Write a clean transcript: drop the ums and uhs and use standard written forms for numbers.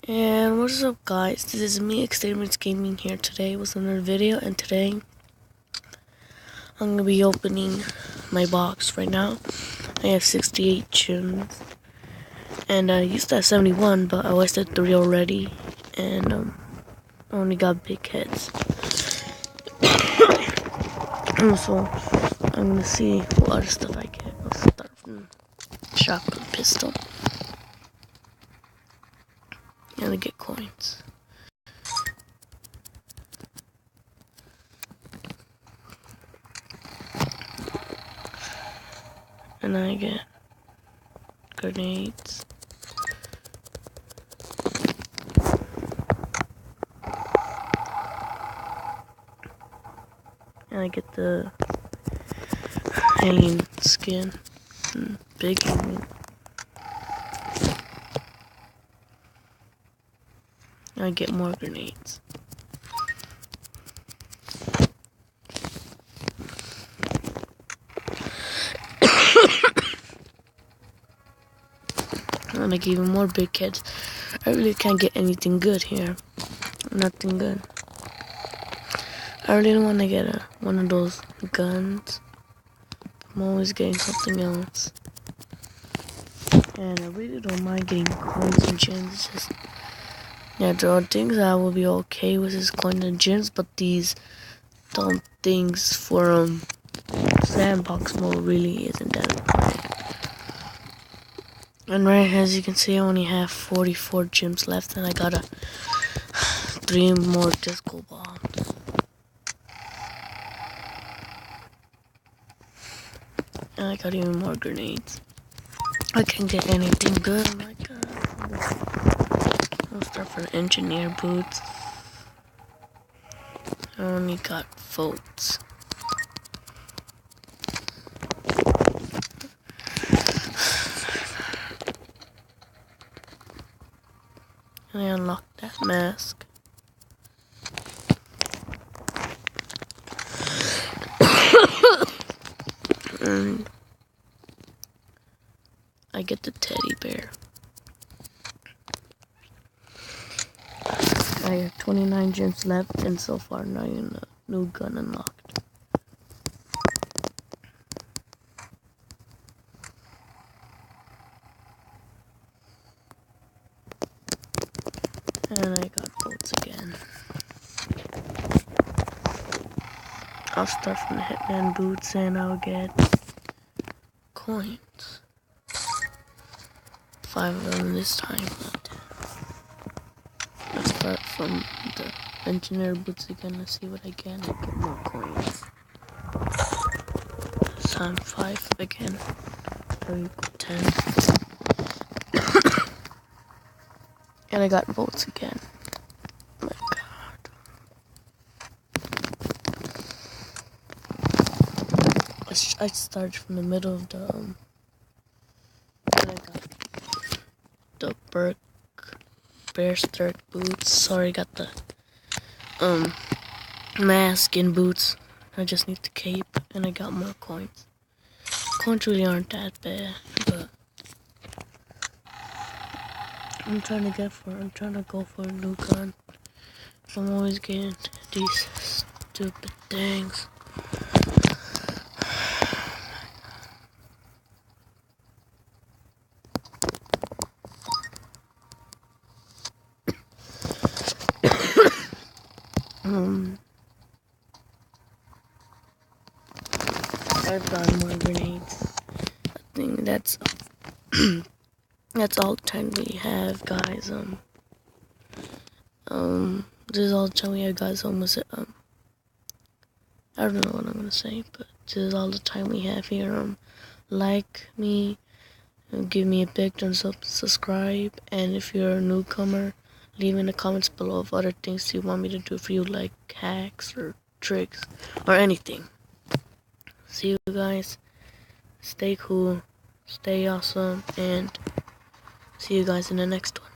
And what's up, guys? This is me, Extremist Gaming, here today with another video. And today I'm gonna be opening my box right now. I have 68 gems, and I used to have 71, but I wasted 3 already, and I only got big heads. So I'm gonna see what other stuff I get. Let's start from shotgun pistol. And I get coins. And I get grenades. And I get the alien skin. Big alien. And I get more grenades. And I get even more big heads. I really can't get anything good here. Nothing good. I really don't want to get one of those guns. I'm always getting something else. And I really don't mind getting coins and gems. It's just, yeah, there are things that I will be okay with is coins and gems, but these dumb things for sandbox mode really isn't that important. And right as you can see, I only have 44 gems left, and I got 3 more disco bombs. And I got even more grenades. I can't get anything good. Oh my god. I'll start for the engineer boots. I only got votes. And I unlocked that mask. And I get the teddy bear. I have 29 gems left, and so far not even a new gun unlocked. And I got bolts again. I'll start from the Hitman boots, and I'll get coins. 5 of them this time. Let's start from the engineer boots again. Let's see what I get. I get more coins. This time 5 again. There we go, 10. And I got bolts again. Oh my god. I started from the middle of the and I got the bear sturk boots. Sorry, got the mask and boots. I just need the cape, and I got more coins. Coins really aren't that bad, but I'm trying to go for a new gun. I'm always getting these stupid things. I've got more grenades. I think that's that's all the time we have, guys. This is all the time we have, guys. Almost I don't know what I'm gonna say, but this is all the time we have here. Like me, give me a big thumbs up, subscribe, and if you're a newcomer, leave in the comments below of other things you want me to do for you, like hacks or tricks or anything. See you guys. Stay cool, stay awesome, and see you guys in the next one.